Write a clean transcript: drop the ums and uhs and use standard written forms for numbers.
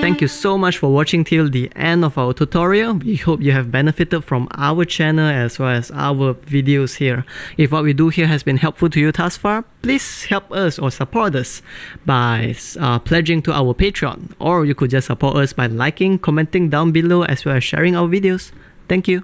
thank you so much for watching till the end of our tutorial. We hope you have benefited from our channel as well as our videos here. If what we do here has been helpful to you thus far, please help us or support us by pledging to our Patreon, or you could just support us by liking, commenting down below as well as sharing our videos. Thank you.